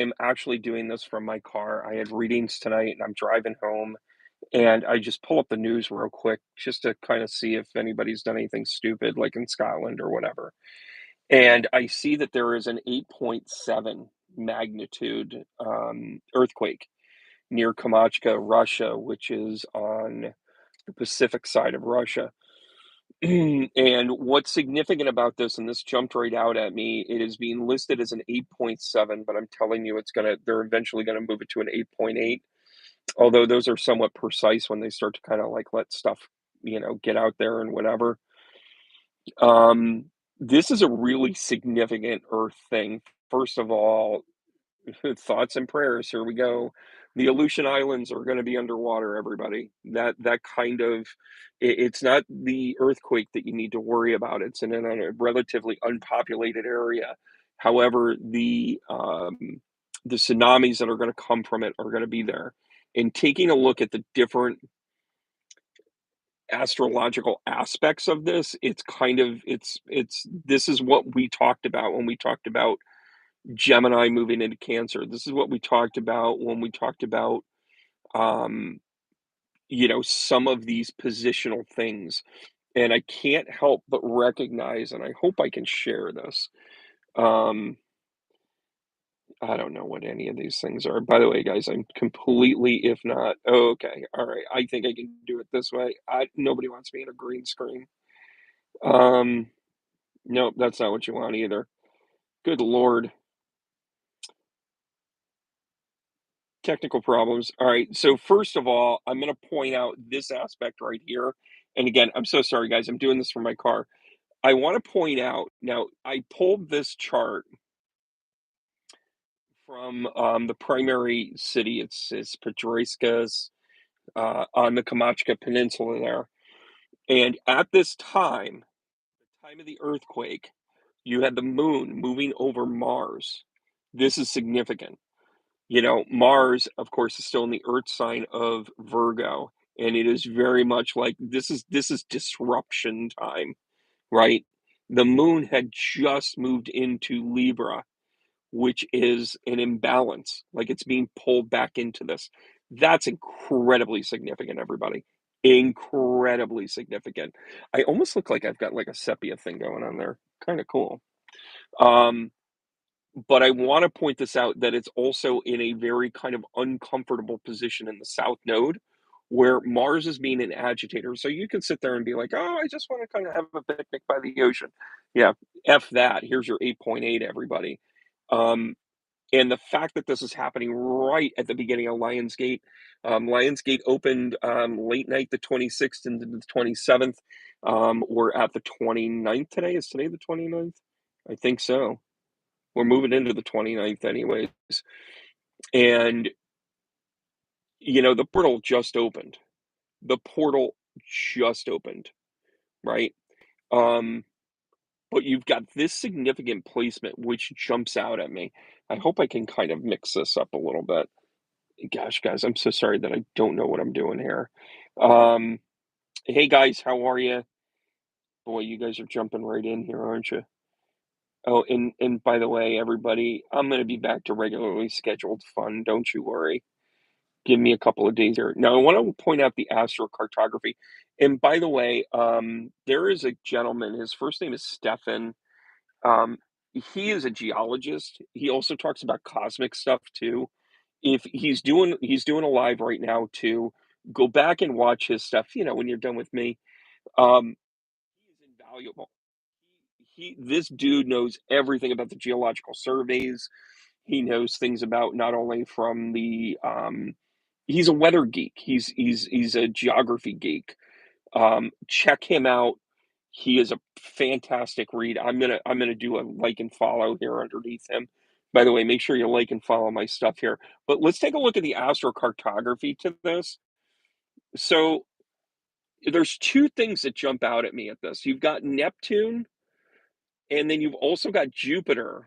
am actually doing this from my car. I had readings tonight and I'm driving home and I just pull up the news real quick just to kind of see if anybody's done anything stupid like in Scotland or whatever. And I see that there is an 8.7 magnitude earthquake near Kamatchka, Russia, which is on the Pacific side of Russia. And what's significant about this, and this jumped right out at me, it is being listed as an 8.7, but I'm telling you they're eventually gonna move it to an 8.8. Although those are somewhat precise when they start to kind of like let stuff, get out there and whatever. Um, this is a really significant Earth thing. First of all, thoughts and prayers. Here we go. The Aleutian Islands are going to be underwater, everybody. That kind of it's not the earthquake that you need to worry about. It's in a relatively unpopulated area. However, the tsunamis that are going to come from it are going to be there. And taking a look at the different astrological aspects of this, it's kind of it's this is what we talked about when we talked about Gemini moving into Cancer. This is what we talked about when we talked about, um, some of these positional things. And I can't help but recognize, and I hope I can share this. Um, I don't know what any of these things are. By the way, guys, I'm completely, if not, oh, okay, all right. I think I can do it this way. Nobody wants me in a green screen. Um, nope, that's not what you want either. Good Lord. Technical problems. All right. So first of all, I'm going to point out this aspect right here. And again, I'm so sorry, guys. I'm doing this from my car. I want to point out now. I pulled this chart from the primary city. It's Petroiskas on the Kamatchka Peninsula there. And at this time, the time of the earthquake, you had the moon moving over Mars. This is significant. Mars, of course, is still in the Earth sign of Virgo, and it is very much like this is disruption time, right? The moon had just moved into Libra, which is an imbalance, like it's being pulled back into this. That's incredibly significant, everybody. Incredibly significant. I almost look like I've got like a sepia thing going on there. Kind of cool. Um, but I want to point this out that it's also in a very kind of uncomfortable position in the South Node where Mars is being an agitator. So you can sit there and be like, oh, I just want to kind of have a picnic by the ocean. Yeah, F that. Here's your 8.8, everybody. Um, and the fact that this is happening right at the beginning of Lionsgate, Lionsgate opened late night the 26th into the 27th. We're at the 29th today. Is today the 29th? I think so. We're moving into the 29th anyways. And, the portal just opened. The portal just opened, right? Um, but you've got this significant placement which jumps out at me. I hope I can kind of mix this up a little bit. Gosh, guys, I'm so sorry that I don't know what I'm doing here. Um, hey guys, how are you? Boy, you guys are jumping right in here, aren't you? Oh, and by the way, everybody, I'm gonna be back to regularly scheduled fun. Don't you worry. Give me a couple of days here. Now, I want to point out the astrocartography. And by the way, there is a gentleman, his first name is Stefan. Um, he is a geologist. He also talks about cosmic stuff too. If he's doing a live right now too. Go back and watch his stuff, when you're done with me. He is invaluable. This dude knows everything about the geological surveys. He knows things about not only from the he's a weather geek. He's a geography geek. Check him out. He is a fantastic read. I'm gonna do a like and follow here underneath him. By the way, make sure you like and follow my stuff here. But let's take a look at the astrocartography to this. So there's two things that jump out at me at this. You've got Neptune, and then you've also got Jupiter.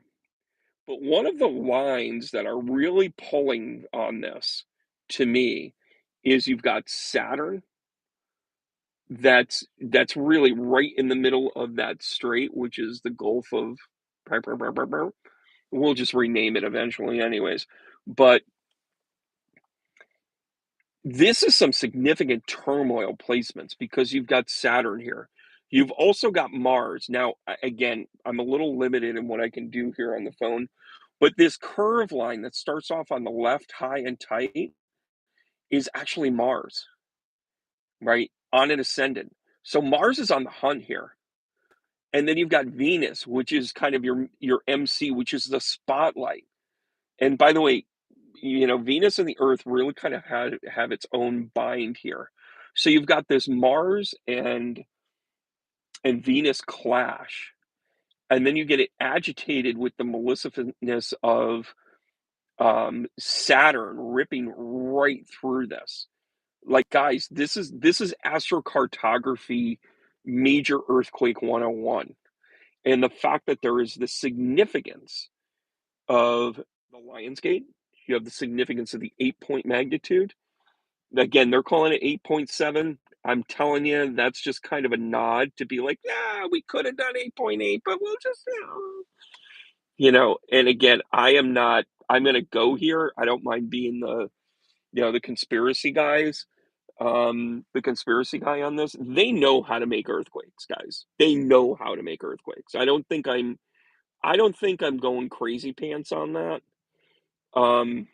But one of the lines that are really pulling on this to me is you've got Saturn that's really right in the middle of that strait, which is the Gulf of we'll just rename it eventually anyways. But this is some significant turmoil placements because you've got Saturn here. You've also got Mars. Now, again, I'm a little limited in what I can do here on the phone, but this curve line that starts off on the left, high and tight, is actually Mars, right? On an ascendant. So Mars is on the hunt here. And then you've got Venus, which is kind of your MC, which is the spotlight. And by the way, Venus and the Earth really kind of have its own bind here. So you've got this Mars and Venus clash, and then you get it agitated with the maleficentness of Saturn ripping right through this. Like, guys, this is astrocartography, major earthquake 101. And the fact that there is the significance of the Lionsgate, you have the significance of the 8-point magnitude. Again, they're calling it 8.7. I'm telling you, that's just kind of a nod to be like, yeah, we could have done 8.8, but we'll just, and again, I'm going to go here. I don't mind being the conspiracy guys, the conspiracy guy on this. They know how to make earthquakes, guys. They know how to make earthquakes. I don't think I'm going crazy pants on that. Um,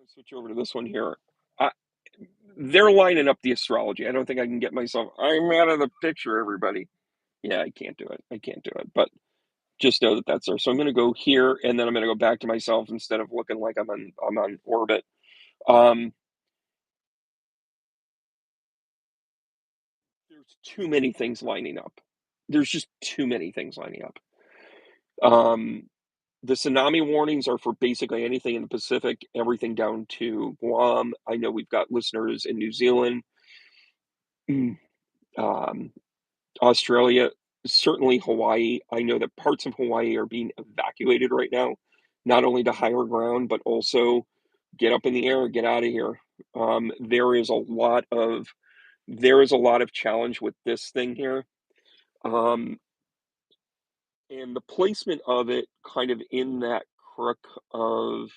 Let's switch over to this one here. I, they're lining up the astrology. I don't think I can get myself. I'm out of the picture, everybody. Yeah, I can't do it. I can't do it. But just know that that's there. So I'm going to go here, and then I'm going to go back to myself instead of looking like I'm on orbit. Um, there's too many things lining up. There's just too many things lining up. Um, the tsunami warnings are for basically anything in the Pacific, everything down to Guam. I know we've got listeners in New Zealand, um, Australia, certainly Hawaii. I know that parts of Hawaii are being evacuated right now, not only to higher ground, but also get up in the air, get out of here. There is a lot of challenge with this thing here. Um, and the placement of it kind of in that crook of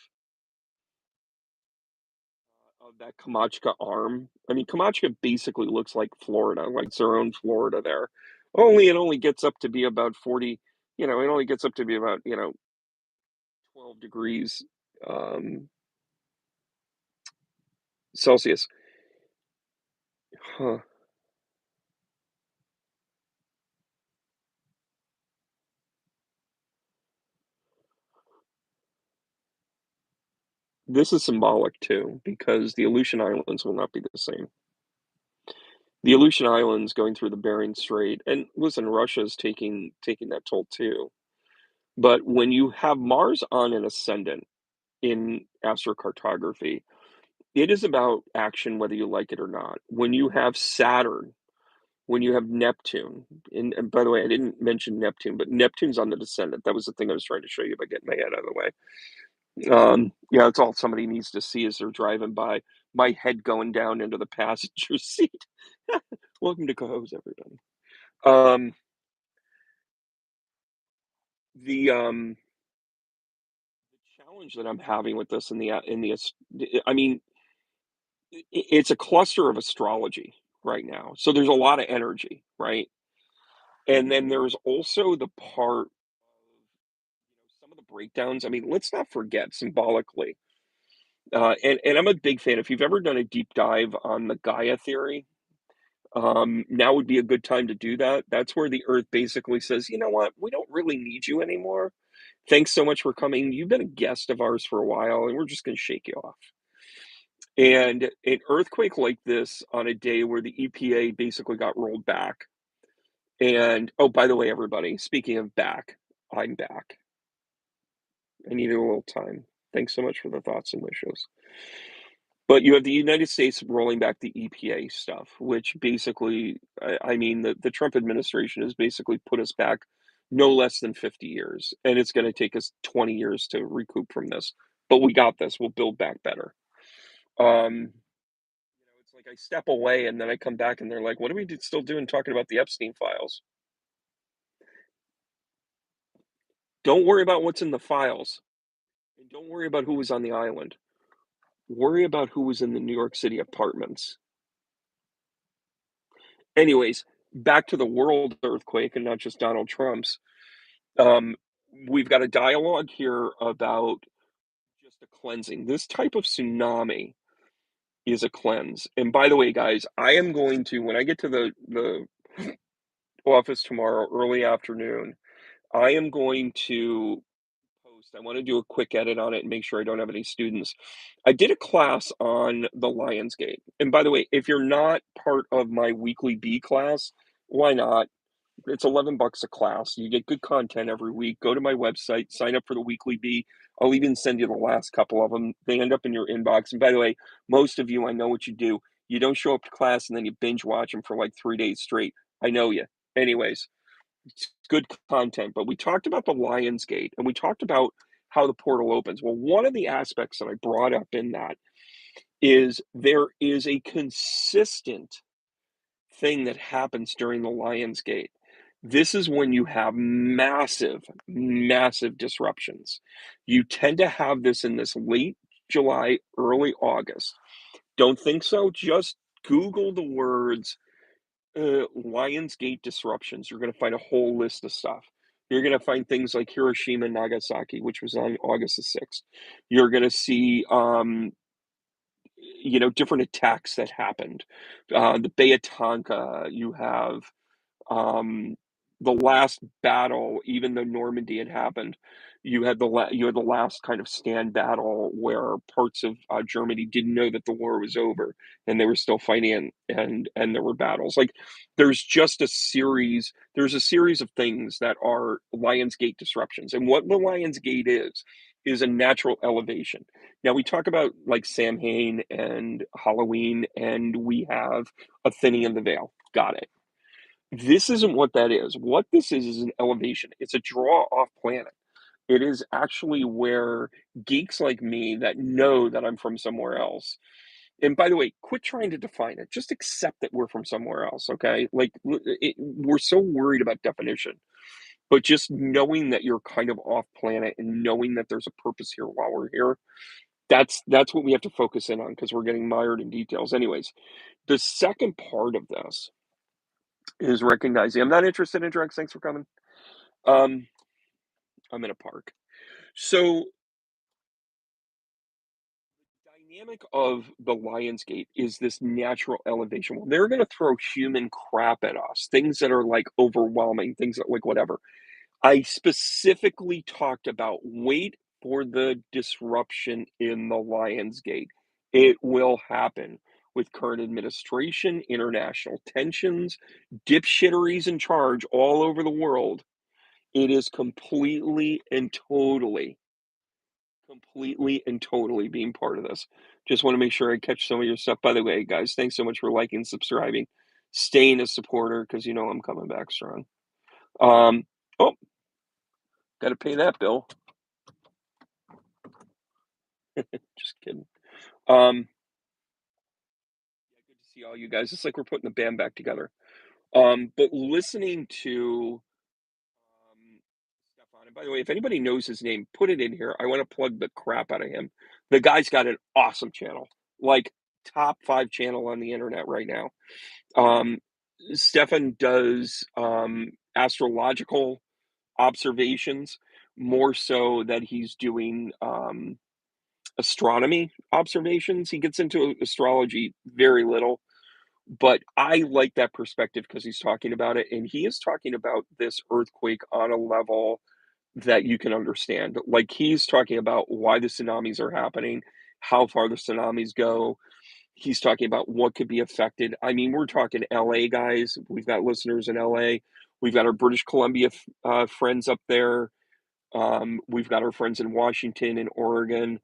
that Kamatchka arm. I mean, Kamatchka basically looks like Florida, like it's their own Florida there. Only it only gets up to be about 40, it only gets up to be about, 12 degrees um, Celsius. Huh. This is symbolic too, because the Aleutian Islands will not be the same. The Aleutian Islands going through the Bering Strait, and listen, Russia's taking that toll too. But when you have Mars on an ascendant in astrocartography, it is about action whether you like it or not. When you have Saturn, when you have Neptune, and by the way, I didn't mention Neptune, but Neptune's on the descendant. That was the thing I was trying to show you by getting my head out of the way. Yeah, that's all somebody needs to see as they're driving by. My head going down into the passenger seat. Welcome to Cohoes, everybody. Um, the challenge that I'm having with this I mean, it's a cluster of astrology right now. So there's a lot of energy, right? And then there's also the part of, some of the breakdowns. I mean, let's not forget symbolically. And I'm a big fan. If you've ever done a deep dive on the Gaia theory, now would be a good time to do that. That's where the Earth basically says, you know what, we don't really need you anymore. Thanks so much for coming. You've been a guest of ours for a while, and we're just going to shake you off. And an earthquake like this on a day where the EPA basically got rolled back. And oh, by the way, everybody, speaking of back, I'm back. I needed a little time. Thanks so much for the thoughts and wishes. But you have the United States rolling back the EPA stuff, which basically, I mean, the Trump administration has basically put us back no less than 50 years, and it's going to take us 20 years to recoup from this. But we got this. We'll build back better. It's like I step away and then I come back and they're like, "What are we still doing talking about the Epstein files?" Don't worry about what's in the files, and don't worry about who was on the island. Worry about who was in the New York City apartments. Anyways, back to the world earthquake and not just Donald Trump's. Um, we've got a dialogue here about just a cleansing. This type of tsunami is a cleanse. And by the way, guys, I am going to when I get to the office tomorrow, early afternoon, I am going to post. I want to do a quick edit on it and make sure I don't have any students. I did a class on the Lionsgate. And by the way, if you're not part of my weekly B class, why not? It's 11 bucks a class. You get good content every week. Go to my website, sign up for the weekly B. I'll even send you the last couple of them. They end up in your inbox. And by the way, most of you, I know what you do. You don't show up to class and then you binge watch them for like 3 days straight. I know you. Anyways, it's good content. But we talked about the Lionsgate and we talked about how the portal opens. Well, one of the aspects that I brought up in that is there is a consistent thing that happens during the Lionsgate. This is when you have massive, massive disruptions. You tend to have this in this late July, early August. Don't think so? Just Google the words Lionsgate disruptions. You're going to find a whole list of stuff. You're going to find things like Hiroshima and Nagasaki, which was on August the 6th. You're going to see different attacks that happened. The Bay of Tonka, you have um, the last battle, even though Normandy had happened, you had the last kind of stand battle where parts of Germany didn't know that the war was over and they were still fighting and there were battles. Like there's a series of things that are Lionsgate disruptions. And what the Lionsgate is a natural elevation. Now we talk about like Samhain and Halloween, and we have a thinning of the veil. Got it. This isn't what that is. What this is an elevation. It's a draw off planet. It is actually where geeks like me that know that I'm from somewhere else. And by the way, quit trying to define it. Just accept that we're from somewhere else, okay? Like we're so worried about definition, but just knowing that you're kind of off planet and knowing that there's a purpose here while we're here, that's what we have to focus in on because we're getting mired in details. Anyways, the second part of this is recognizing I'm not interested in drugs. Thanks for coming. Um, I'm in a park. So dynamic of the Lionsgate is this natural elevation. Well, they're going to throw human crap at us, things that are like overwhelming, things that like whatever. I specifically talked about wait for the disruption in the Lionsgate. It will happen with current administration, international tensions, dipshitteries in charge all over the world. It is completely and totally being part of this. Just want to make sure I catch some of your stuff. By the way, guys, thanks so much for liking, subscribing, staying a supporter because you know I'm coming back strong. Um, oh, got to pay that bill. Just kidding. Yeah, good to see all you guys. It's like we're putting the band back together. But listening to Stefan, and by the way, if anybody knows his name, put it in here. I want to plug the crap out of him. The guy's got an awesome channel, like top 5 channel on the internet right now. Um, Stefan does astrological observations more so that he's doing astronomy observations. He gets into astrology very little, but I like that perspective because he's talking about it and he is talking about this earthquake on a level that you can understand. Like he's talking about why the tsunamis are happening, how far the tsunamis go. He's talking about what could be affected. I mean, we're talking LA, guys. We've got listeners in LA. We've got our British Columbia friends up there. We've got our friends in Washington and Oregon.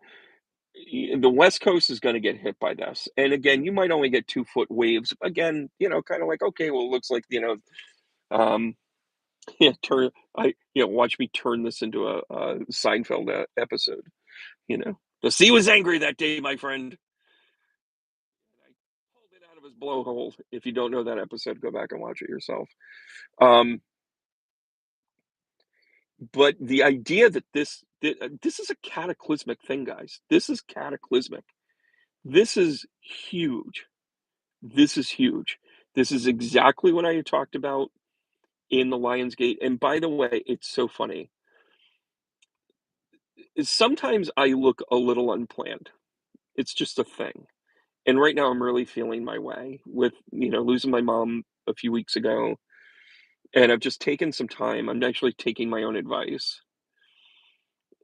The West Coast is going to get hit by this. And again, you might only get 2 foot waves. Again, kind of like, okay, well, it looks like, um, yeah, watch me turn this into a Seinfeld episode. The sea was angry that day, my friend. I pulled it out of his blowhole. If you don't know that episode, go back and watch it yourself. Um, But the idea that this is a cataclysmic thing, guys. This is cataclysmic. This is huge. This is huge. This is exactly what I had talked about in the Lionsgate, and by the way, it's so funny. Sometimes I look a little unplanned. It's just a thing. And right now I'm really feeling my way with, losing my mom a few weeks ago, and I've just taken some time. I'm actually taking my own advice,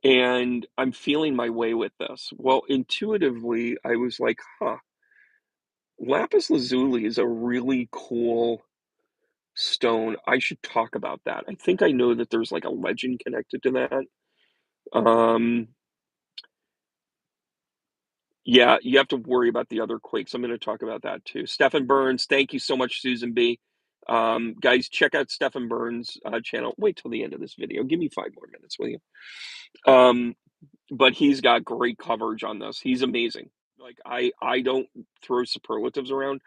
and I'm feeling my way with this. Well, intuitively, I was like, "Huh, lapis lazuli is a really cool stone. I should talk about that." I think I know that there's, like, a legend connected to that. Um, yeah, you have to worry about the other quakes. I'm gonna talk about that too. Stephen Burns, thank you so much, Susan B. Guys, check out Stephen Burns' channel. Wait till the end of this video. Give me 5 more minutes, will you? Um, but he's got great coverage on this. He's amazing. Like, I don't throw superlatives around.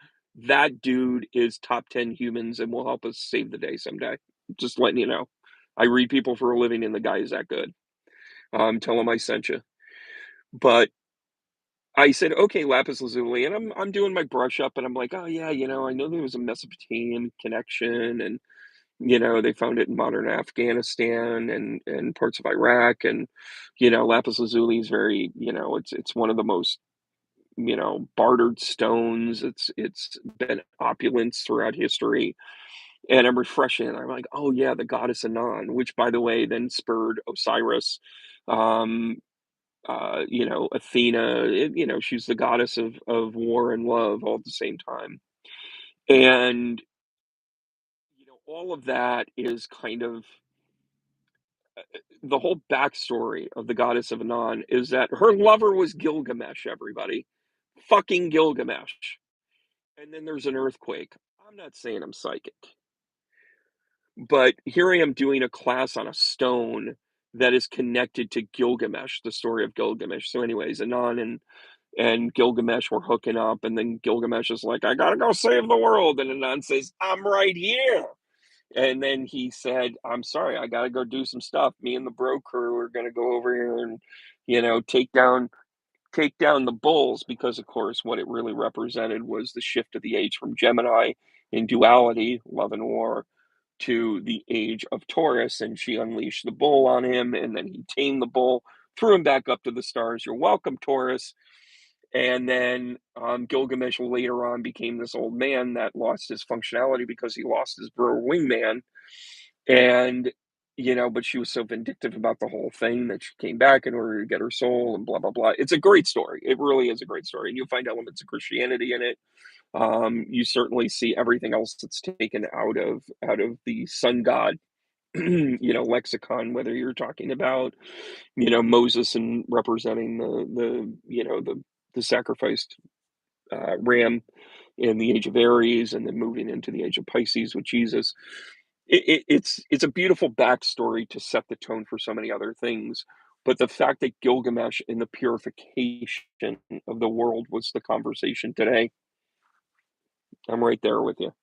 That dude is top 10 humans and will help us save the day someday. Just letting you know. I read people for a living, and the guy is that good. Tell him I sent you. But I said, "Okay, lapis lazuli," and I'm doing my brush up, and I'm like, "Oh, yeah, I know there was a Mesopotamian connection, and, they found it in modern Afghanistan and parts of Iraq, and, lapis lazuli is very, it's one of the most, bartered stones. It's been opulence throughout history." And I'm refreshing, and I'm like, "Oh, yeah, the goddess Anan," which, by the way, then spurred Osiris, um, Athena, she's the goddess of war and love all at the same time. And, all of that is kind of the whole backstory of the goddess of Anan is that her lover was Gilgamesh, everybody. Fucking Gilgamesh. And then there's an earthquake. I'm not saying I'm psychic, but here I am doing a class on a stone that is connected to Gilgamesh, the story of Gilgamesh. So, anyways, Anan and Gilgamesh were hooking up, and then Gilgamesh is like, "I gotta go save the world," and Anan says, "I'm right here." And then he said, "I'm sorry, I gotta go do some stuff. Me and the bro crew are gonna go over here and, take down the bulls," because of course what it really represented was the shift of the age from Gemini in duality, love and war, to the age of Taurus, and she unleashed the bull on him, and then he tamed the bull, threw him back up to the stars. You're welcome, Taurus. And then Gilgamesh later on became this old man that lost his functionality because he lost his bro wingman. And, but she was so vindictive about the whole thing that she came back in order to get her soul and blah, blah, blah. It's a great story. It really is a great story. And you'll find elements of Christianity in it. You certainly see everything else that's taken out of the sun god, lexicon, whether you're talking about, Moses and representing the sacrificed ram in the age of Aries, and then moving into the age of Pisces with Jesus. It's a beautiful backstory to set the tone for so many other things. But the fact that Gilgamesh in the purification of the world was the conversation today, I'm right there with you.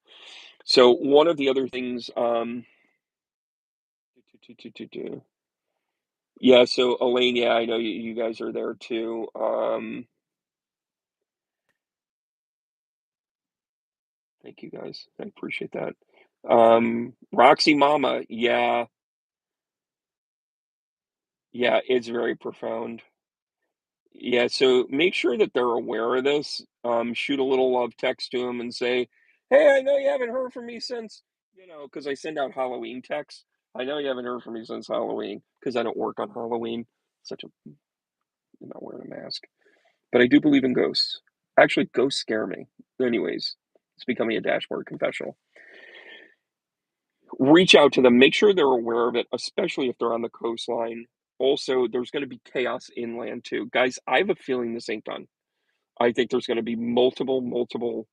So one of the other things, yeah. So Elaine, yeah, I know you guys are there too. Thank you guys. I appreciate that. Roxy Mama, yeah, yeah, it's very profound. Yeah, so make sure that they're aware of this. Shoot a little love text to them and say, "Hey, I know you haven't heard from me since," because I send out Halloween texts. "I know you haven't heard from me since Halloween because I don't work on Halloween." Such a I'm not wearing a mask, but I do believe in ghosts. Actually, ghosts scare me. Anyways, it's becoming a dashboard confessional. Reach out to them, make sure they're aware of it, especially if they're on the coastline. Also, there's going to be chaos inland too. Guys, I have a feeling this ain't done. I think there's going to be multiple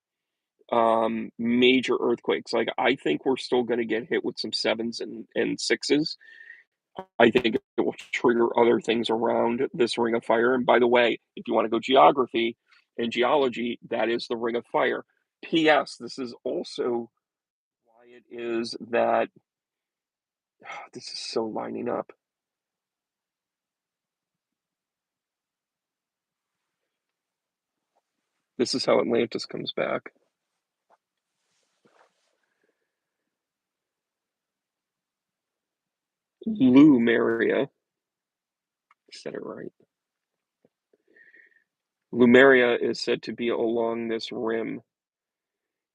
major earthquakes. Like, I think we're still going to get hit with some sevens and sixes. I think it will trigger other things around this ring of fire. And by the way, if you want to go geography and geology, that is the ring of fire. P.S. This is also why it is that This is so lining up. This is how Atlantis comes back. Lumeria, said it right. Lumeria is said to be along this rim,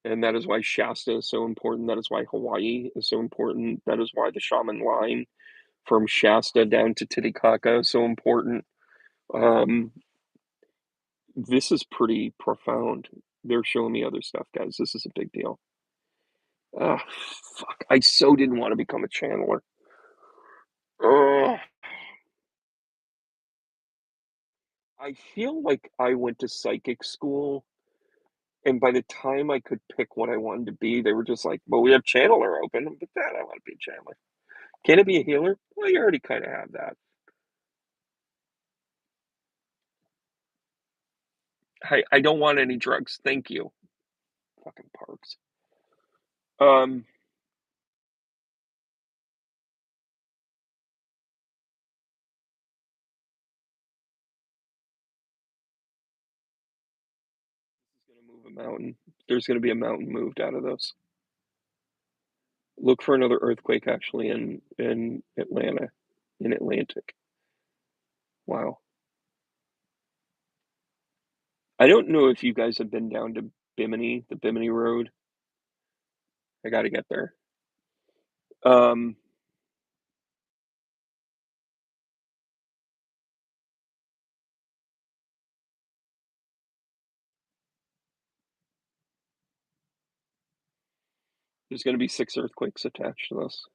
and that is why Shasta is so important. That is why Hawaii is so important. That is why the shaman line from Shasta down to Titicaca is so important. Um, this is pretty profound. They're showing me other stuff, guys. This is a big deal. Ah, fuck. I so didn't want to become a channeler. Oh, I feel like I went to psychic school, and by the time I could pick what I wanted to be, they were just like, well, we have channeler open. But that I want to be a channeler. Can it be a healer? Well, you already kind of have that. I don't want any drugs. Thank you. Fucking parks. Um, this is gonna move a mountain. There's gonna be a mountain moved out of this. Look for another earthquake actually in Atlanta, in Atlantic. Wow. I don't know if you guys have been down to Bimini, the Bimini Road. I got to get there. Um, there's going to be 6 earthquakes attached to this.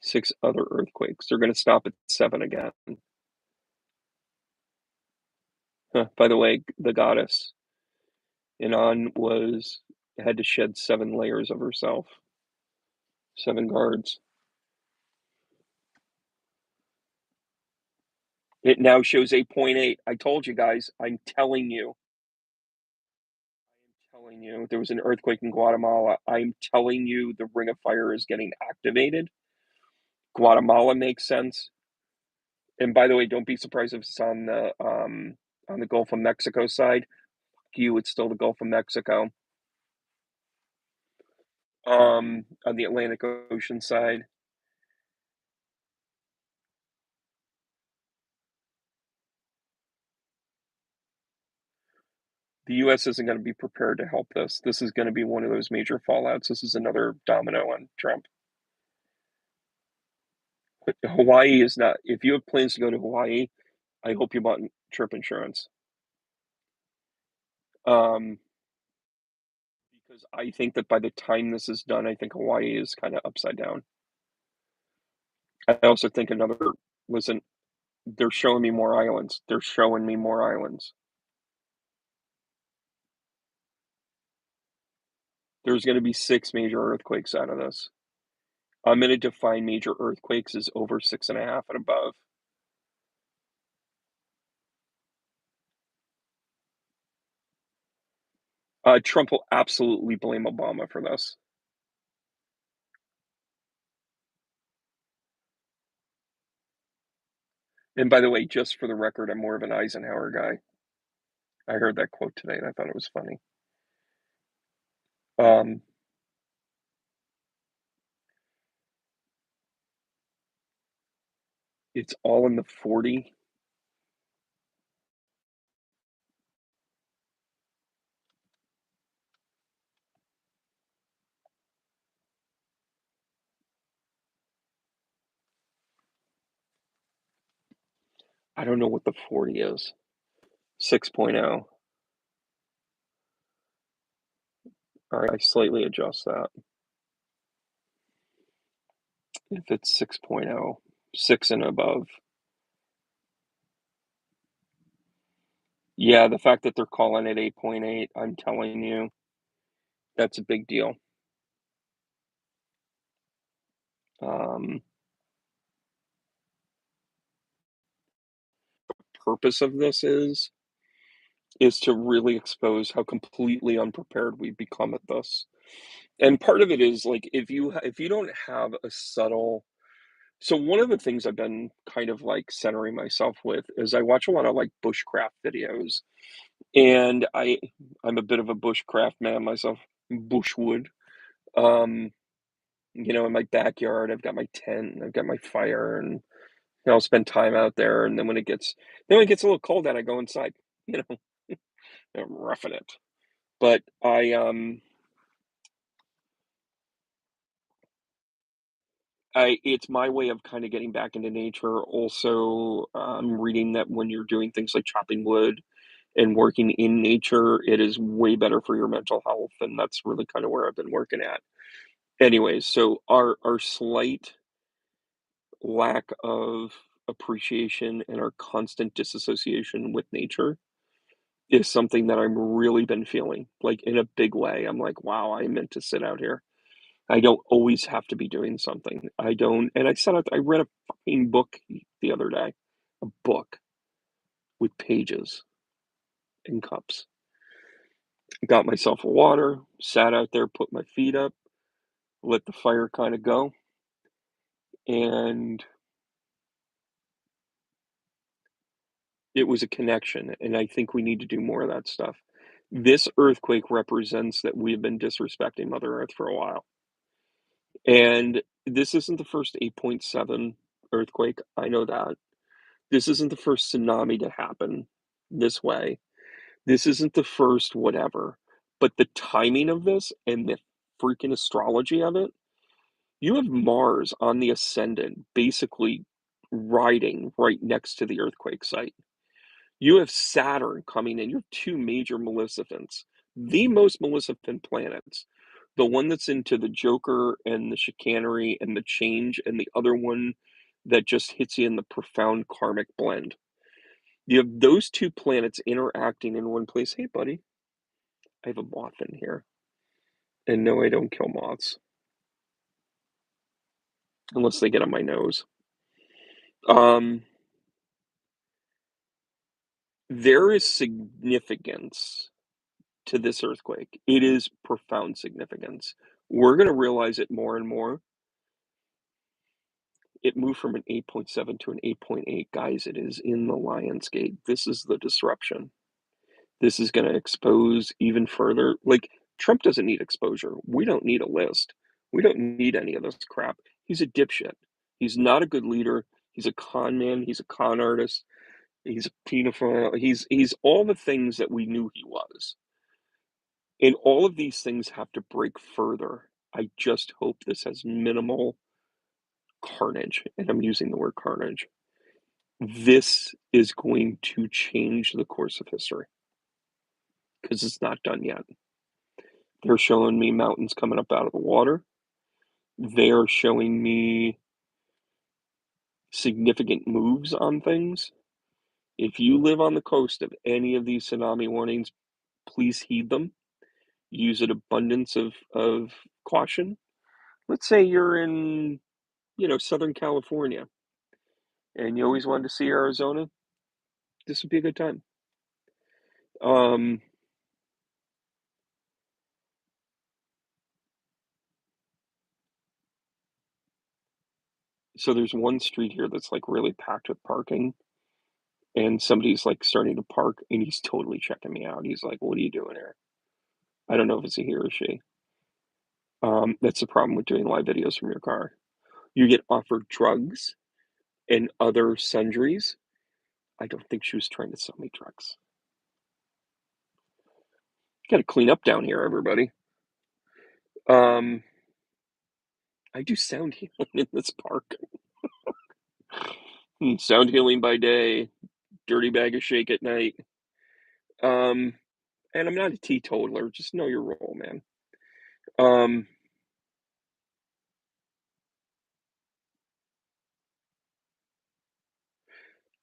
6 other earthquakes. They're going to stop at 7 again. Huh. By the way, the goddess Inan was had to shed 7 layers of herself. 7 guards. It now shows 8.8. I told you guys. I'm telling you. I'm telling you. There was an earthquake in Guatemala. I'm telling you the Ring of Fire is getting activated. Guatemala makes sense. And by the way, don't be surprised if it's on the Gulf of Mexico side. You, it's still the Gulf of Mexico. On the Atlantic Ocean side. The US isn't going to be prepared to help this. This is going to be one of those major fallouts. This is another domino on Trump. But Hawaii is not. If you have plans to go to Hawaii, I hope you bought trip insurance. Um, because I think that by the time this is done, I think Hawaii is kind of upside down. I also think another, listen, they're showing me more islands. They're showing me more islands. There's going to be 6 major earthquakes out of this. I'm going to define major earthquakes as over 6.5 and above. Trump will absolutely blame Obama for this. And by the way, just for the record, I'm more of an Eisenhower guy. I heard that quote today and I thought it was funny. Um, it's all in the 40. I don't know what the 40 is. 6.0. All right, I slightly adjust that. If it's 6.0, 6 and above. Yeah, the fact that they're calling it 8.8, I'm telling you, that's a big deal. Um, Purpose of this is to really expose how completely unprepared we've become at this. And part of it is, like, if you don't have a subtle so one of the things I've been kind of, like, centering myself with is I watch a lot of, like, bushcraft videos, and I'm a bit of a bushcraft man myself, bushwood. Um, in my backyard, I've got my tent, and I've got my fire, and, I'll spend time out there, and then when it gets a little cold out, I go inside, you know, I'm roughing it. But it's my way of kinda getting back into nature. Also, reading that when you're doing things like chopping wood and working in nature, it is way better for your mental health, and that's really kinda where I've been working at. Anyways, so our slight lack of appreciation and our constant disassociation with nature is something that I'm really been feeling, like, in a big way. I'm like, "Wow, I meant to sit out here." I don't always have to be doing something. I don't and I read a fucking book the other day, a book with pages and cups. Got myself a water, sat out there, put my feet up, let the fire kinda go, and it was a connection, and I think we need to do more of that stuff. This earthquake represents that we've been disrespecting Mother Earth for a while, and this isn't the first 8.7 earthquake, I know that. This isn't the first tsunami to happen this way. This isn't the first whatever, but the timing of this and the freaking astrology of it, you have Mars on the ascendant basically riding right next to the earthquake site. You have Saturn coming in, you have 2 major maleficents, the most maleficent planets. The one that's into the Joker and the chicanery and the change, and the other one that just hits you in the profound karmic blend. You have those 2 planets interacting in one place. "Hey, buddy, I have a moth in here." And no, I don't kill moths, unless they get on my nose. Um, there is significance to this earthquake. It is profound significance. We're gonna realize it more and more. It moved from an 8.7 to an 8.8. Guys, it is in the Lionsgate. This is the disruption. This is gonna expose even further. Like, Trump doesn't need exposure. We don't need a list. We don't need any of this crap. He's a dipshit. He's not a good leader. He's a con man. He's a con artist. He's a pedophile. He's all the things that we knew he was. And all of these things have to break further. I just hope this has minimal carnage, and I'm using the word carnage. This is going to change the course of history because it's not done yet. They're showing me mountains coming up out of the water. They're showing me significant moves on things. If you live on the coast of any of these tsunami warnings, please heed them. Use an abundance of caution. Let's say you're in, Southern California and you always wanted to see Arizona, this would be a good time. Um, so there's one street here that's like really packed with parking, and somebody's like starting to park, and he's totally checking me out. He's like, "What are you doing here?" I don't know if it's a he or she. That's the problem with doing live videos from your car. You get offered drugs and other sundries. I don't think she was trying to sell me drugs. Gotta clean up down here, everybody. Um, I do sound healing in this park. Sound healing by day, dirty bag of shake at night. Um, and I'm not a teetotaler, just know your role, man. Um,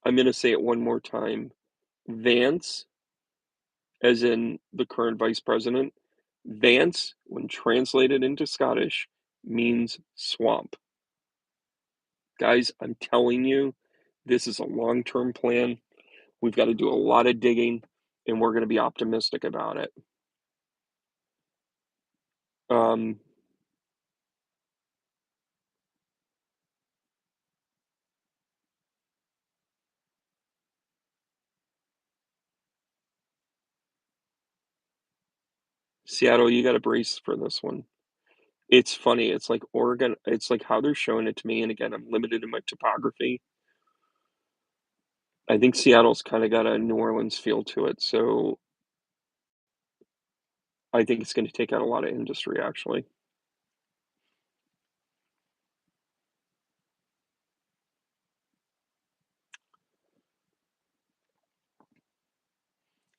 I'm gonna say it one more time. Vance, as in the current vice president, Vance, when translated into Scottish, means swamp. Guys, I'm telling you, this is a long-term plan. We've got to do a lot of digging, and we're going to be optimistic about it. Um, Seattle, you gotta brace for this one. It's funny, it's like Oregon it's like how they're showing it to me, and again, I'm limited in my topography. I think Seattle's kinda got a New Orleans feel to it, so I think it's gonna take out a lot of industry, actually.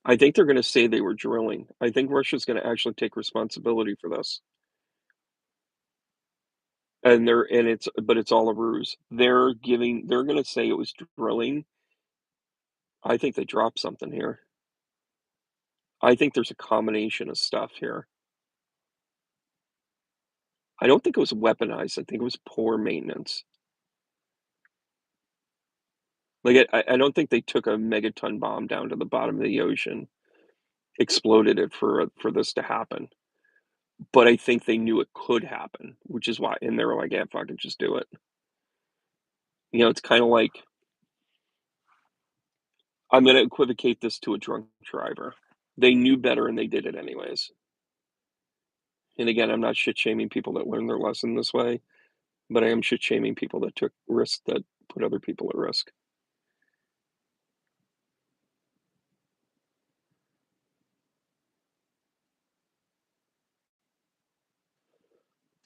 I think they're gonna say they were drilling. I think Russia's gonna actually take responsibility for this, and it's all a ruse. They're gonna say it was drilling. I think they dropped something here. I think there's a combination of stuff here. I don't think it was weaponized, I think it was poor maintenance. Like, I don't think they took a megaton bomb down to the bottom of the ocean, exploded it for this to happen, but I think they knew it could happen, which is why and they were like, "Yeah, fuck it, just do it." You know, it's kinda like I'm gonna equivocate this to a drunk driver. They knew better and they did it anyways. And again, I'm not shit shaming people that learn their lesson this way, but I am shit shaming people that took risks that put other people at risk.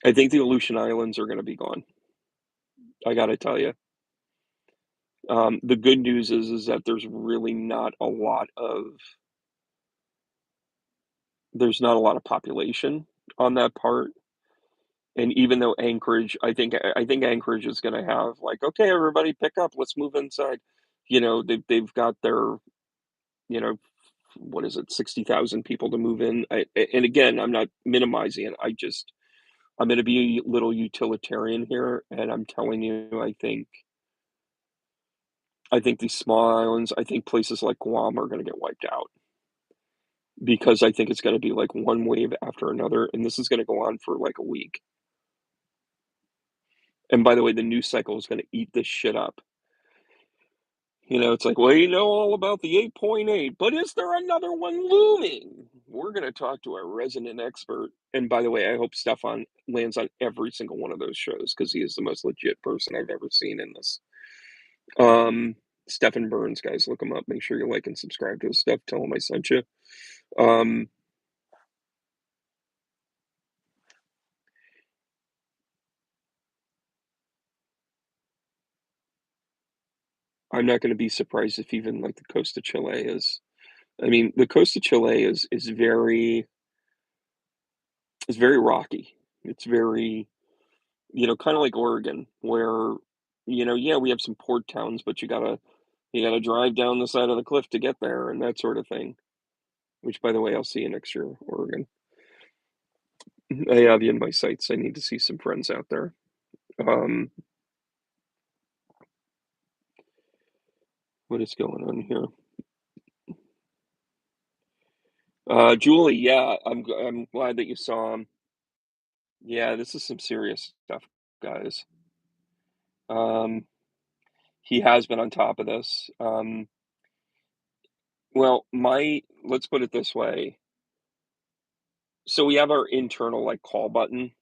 I think the Aleutian Islands are gonna be gone. I gotta tell you. The good news is that there's not a lot of population on that part, and even though Anchorage I think Anchorage is gonna have, like, "Okay, everybody pick up, let's move inside." You know, they've got their, you know, what is it, 60,000 people to move in. And again, I'm not minimizing it. I'm going to be a little utilitarian here, and I'm telling you, I think these small islands, I think places like Guam are going to get wiped out because I think it's going to be like one wave after another, and this is going to go on for like a week. And by the way, the news cycle is going to eat this shit up. You know, it's like, well, you know all about the 8.8, but is there another one looming? We're going to talk to a resident expert. And by the way, I hope Stefan lands on every single one of those shows because he is the most legit person I've ever seen in this. Um, Stefan Burns, guys, look him up. Make sure you like and subscribe to his stuff. Tell him I sent you. Um, I'm not going to be surprised if even like the coast of Chile is. I mean, the coast of Chile is very rocky. It's very kinda like Oregon, where, yeah, we have some port towns, but you gotta drive down the side of the cliff to get there and that sort of thing, which, by the way, I'll see you next year, Oregon. I have you in my sights, I need to see some friends out there. Um, what is going on here? Julie, yeah, I'm glad that you saw him. Yeah, this is some serious stuff, guys. Um, he has been on top of this. Well, my let's put it this way. So we have our internal, like, call button.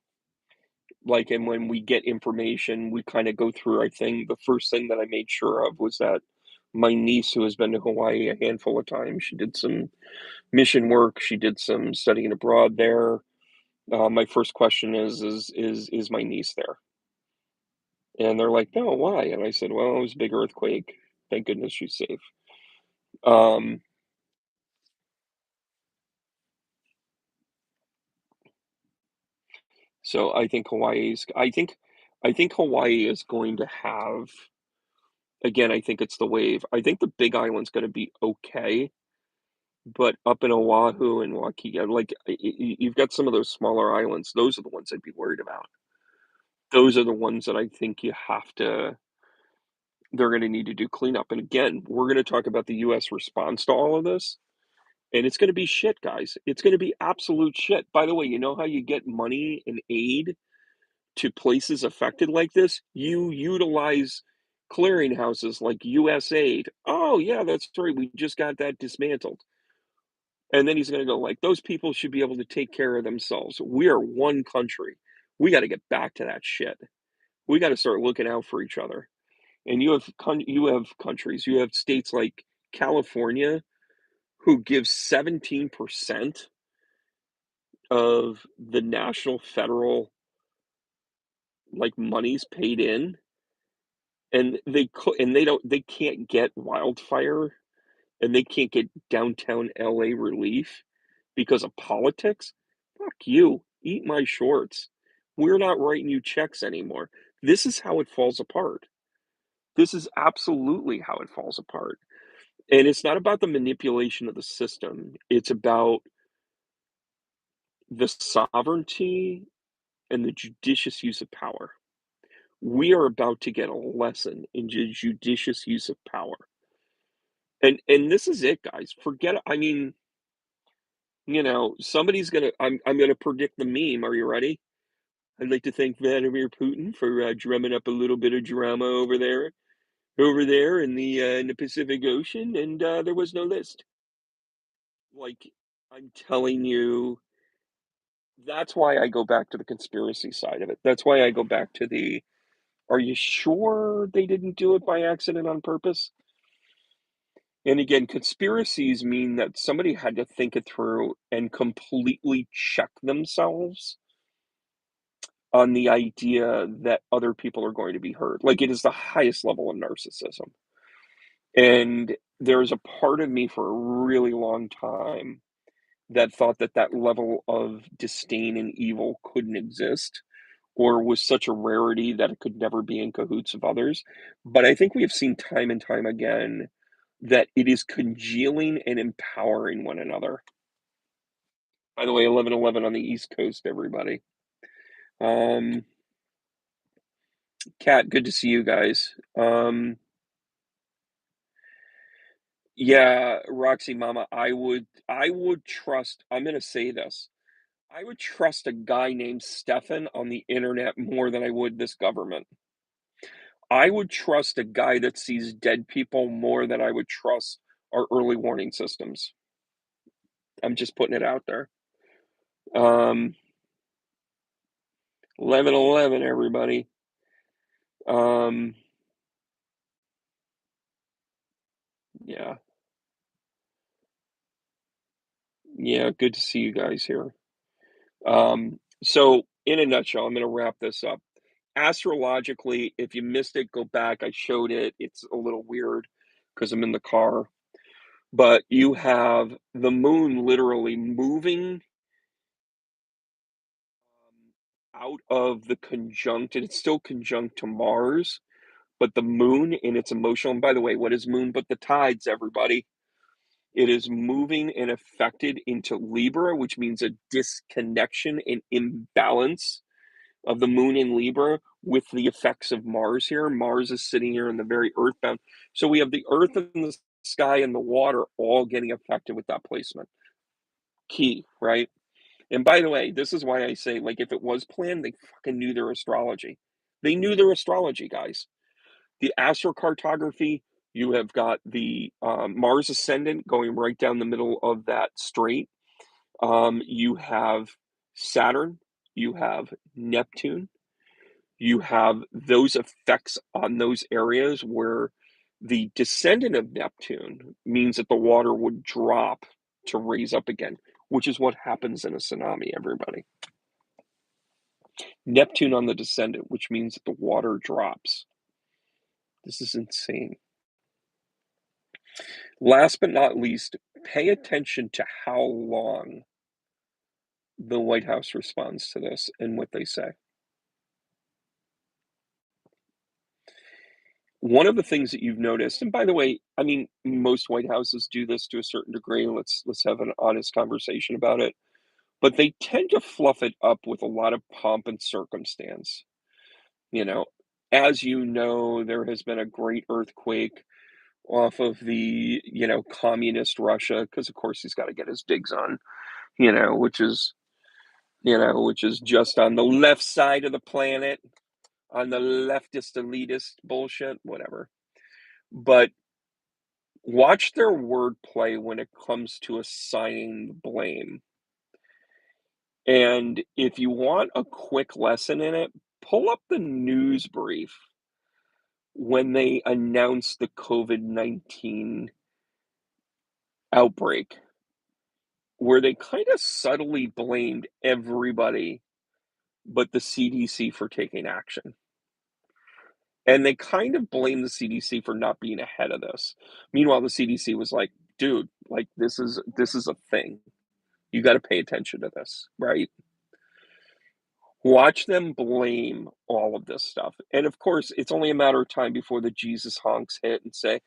Like, and when we get information, we kinda go through our thing. The first thing that I made sure of was that my niece, who has been to Hawaii a handful of times, she did some mission work, she did some studying abroad there. My first question is my niece there? And they're like, "No, why?" And I said, "Well, it was a big earthquake. Thank goodness she's safe." Um, so I think Hawaii is going to have again, I think it's the wave. I think the Big Island's gonna be okay. But up in Oahu and Waikiki, like, you've got some of those smaller islands, those are the ones I'd be worried about. Those are the ones that I think they're gonna need to do cleanup, and again, we're gonna talk about the US response to all of this, And it's gonna be shit, guys. It's gonna be absolute shit. By the way, you know how you get money and aid to places affected like this? You utilize clearinghouses like USAID. "Oh, yeah, that's right, we just got that dismantled." And then he's gonna go like, "Those people should be able to take care of themselves. We are one country. We gotta get back to that shit. We gotta start looking out for each other." And you have countries, you have states like California who gives 17% of the national federal, like, monies paid in, and they can't get wildfire, and they can't get downtown LA relief because of politics. Fuck you. Eat my shorts. We're not writing you checks anymore. This is how it falls apart. This is absolutely how it falls apart. And it's not about the manipulation of the system. It's about the sovereignty and the judicious use of power. We are about to get a lesson in judicious use of power. And this is it, guys. Forget I mean, somebody's gonna I'm gonna predict the meme. Are you ready? I'd like to thank Vladimir Putin for drumming up a little bit of drama over there in the Pacific Ocean, and there was no list. Like, I'm telling you, that's why I go back to the conspiracy side of it. That's why I go back to the, are you sure they didn't do it by accident on purpose? And again, conspiracies mean that somebody had to think it through and completely check themselves on the idea that other people are going to be hurt. Like, it is the highest level of narcissism. And there's a part of me for a really long time that thought that that level of disdain and evil couldn't exist or was such a rarity that it could never be in cahoots of others. But I think we have seen time and time again that it is congealing and empowering one another. By the way, 11:11 on the East Coast, everybody. Um, Kat, good to see you guys. Yeah, Roxy Mama, I would trust, I'm gonna say this. I would trust a guy named Stefan on the internet more than I would this government. I would trust a guy that sees dead people more than I would trust our early warning systems. I'm just putting it out there. Um, 11:11, everybody. Um, yeah, yeah, good to see you guys here. So in a nutshell, I'm going to wrap this up. Astrologically, if you missed it, go back. I showed it. It's a little weird because I'm in the car, but you have the moon literally moving out of the conjunct, and it's still conjunct to Mars, but the moon in its emotional, and by the way, what is moon but the tides, everybody? It is moving and affected into Libra, which means a disconnection and imbalance of the moon in Libra with the effects of Mars here. Mars is sitting here in the very earthbound. So we have the earth and the sky and the water all getting affected with that placement. Key, right? And by the way, this is why I say, like, if it was planned, they fucking knew their astrology. They knew their astrology, guys. The astrocartography, you have got the Mars ascendant going right down the middle of that straight. You have Saturn, you have Neptune, you have those effects on those areas where the descendant of Neptune means that the water would drop to raise up again, which is what happens in a tsunami, everybody. Neptune on the descendant, which means that the water drops. This is insane. Last but not least, pay attention to how long the White House responds to this and what they say. One of the things that you've noticed, and by the way, I mean, most White Houses do this to a certain degree. Let's have an honest conversation about it. But they tend to fluff it up with a lot of pomp and circumstance. You know, as you know, there has been a great earthquake off of the, communist Russia, because of course he's got to get his digs on, which is just on the left side of the planet, on the leftist elitist bullshit, whatever. But watch their wordplay when it comes to assigning the blame. And if you want a quick lesson in it, pull up the news brief when they announced the COVID-19 outbreak, where they kind of subtly blamed everybody but the CDC for taking action. And they kind of blamed the CDC for not being ahead of this. Meanwhile, the CDC was like, dude, like this is a thing. You got to pay attention to this, right? Watch them blame all of this stuff. And of course, it's only a matter of time before the Jesus honks hit and say,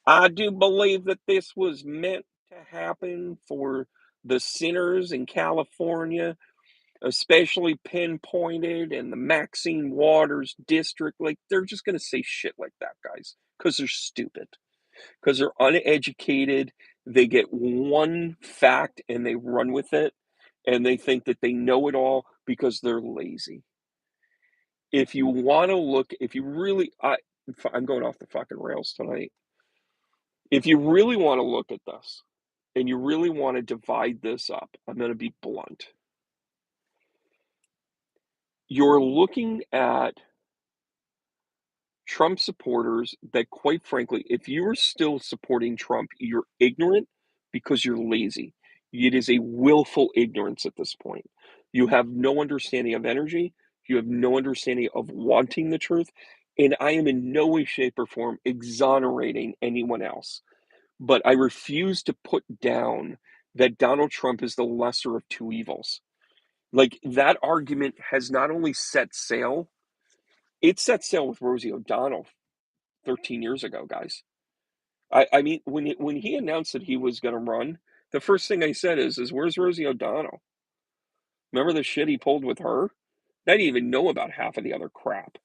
I do believe that this was meant to happen for the sinners in California, especially pinpointed in the Maxine Waters district. Like, they're just going to say shit like that, guys, because they're stupid, because they're uneducated. They get one fact and they run with it, and they think that they know it all because they're lazy. If you want to look, if you really, I'm going off the fucking rails tonight. If you really want to look at this and you really want to divide this up, I'm going to be blunt. You're looking at Trump supporters that, quite frankly, if you're still supporting Trump, you're ignorant because you're lazy. It is a willful ignorance at this point. You have no understanding of energy. You have no understanding of wanting the truth. And I am in no way, shape, or form exonerating anyone else. But I refuse to put down that Donald Trump is the lesser of two evils. Like, that argument has not only set sail, it set sail with Rosie O'Donnell 13 years ago, guys. I mean, when he announced that he was going to run, the first thing I said is where's Rosie O'Donnell? Remember the shit he pulled with her? I didn't even know about half of the other crap.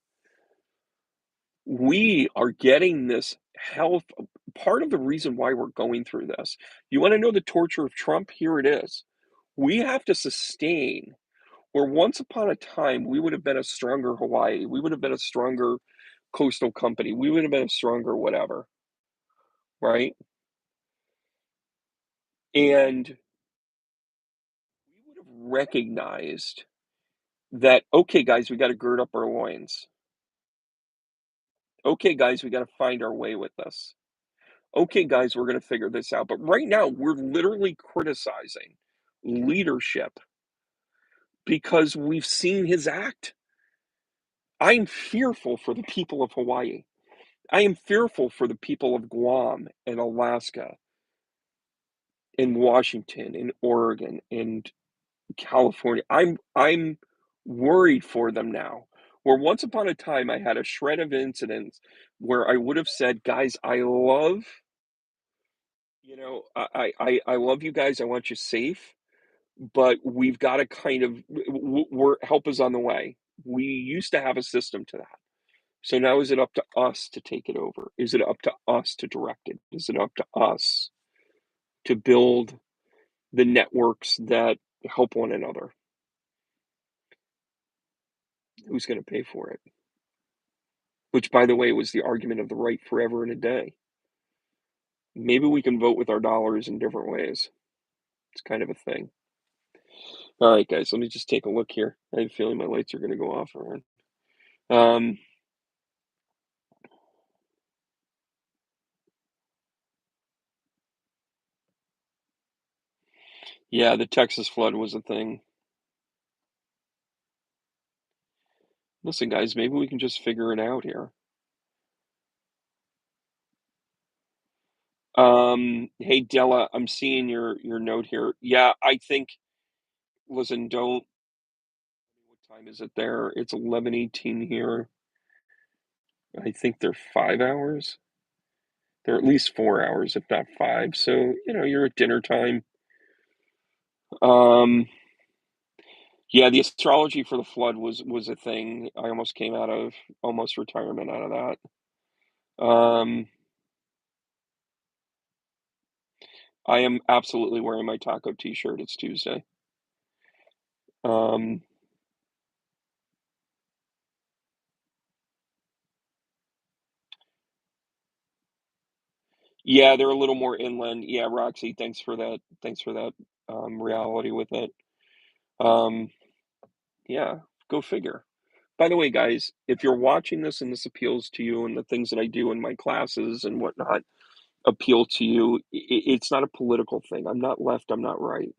We are getting this health. Part of the reason why we're going through this. You want to know the torture of Trump? Here it is. We have to sustain where once upon a time we would have been a stronger Hawaii. We would have been a stronger coastal company. We would have been a stronger whatever, right? And we would have recognized that, okay, guys, we got to gird up our loins. Okay, guys, we got to find our way with this. Okay, guys, we're going to figure this out. But right now, we're literally criticizing leadership because we've seen his act. I'm fearful for the people of Hawaii. I am fearful for the people of Guam and Alaska and Washington and Oregon and California. I'm worried for them now. Where once upon a time I had a shred of incidents where I would have said, guys, I love, I love you guys. I want you safe, but we've got to kind of, we're help is on the way. We used to have a system to that. So now is it up to us to take it over? Is it up to us to direct it? Is it up to us to build the networks that help one another? Who's going to pay for it? Which, by the way, was the argument of the right forever and a day. Maybe we can vote with our dollars in different ways. It's kind of a thing. All right, guys, let me just take a look here. I have a feeling my lights are going to go off around. Yeah, the Texas flood was a thing. Listen, guys, maybe we can just figure it out here. Hey, Della, I'm seeing your note here. Yeah, I think, listen, don't, what time is it there? It's 11:18 here. I think they're 5 hours. They're at least 4 hours, if not five. So, you're at dinner time. Um, yeah, the astrology for the flood was a thing. I almost came out of almost retirement out of that. Um, I am absolutely wearing my taco t-shirt, it's Tuesday. Um, yeah, they're a little more inland. Yeah, Roxy, thanks for that, reality with it. Um, yeah, go figure. By the way, guys, if you're watching this and this appeals to you and the things that I do in my classes and whatnot appeal to you, it's not a political thing. I'm not left, I'm not right.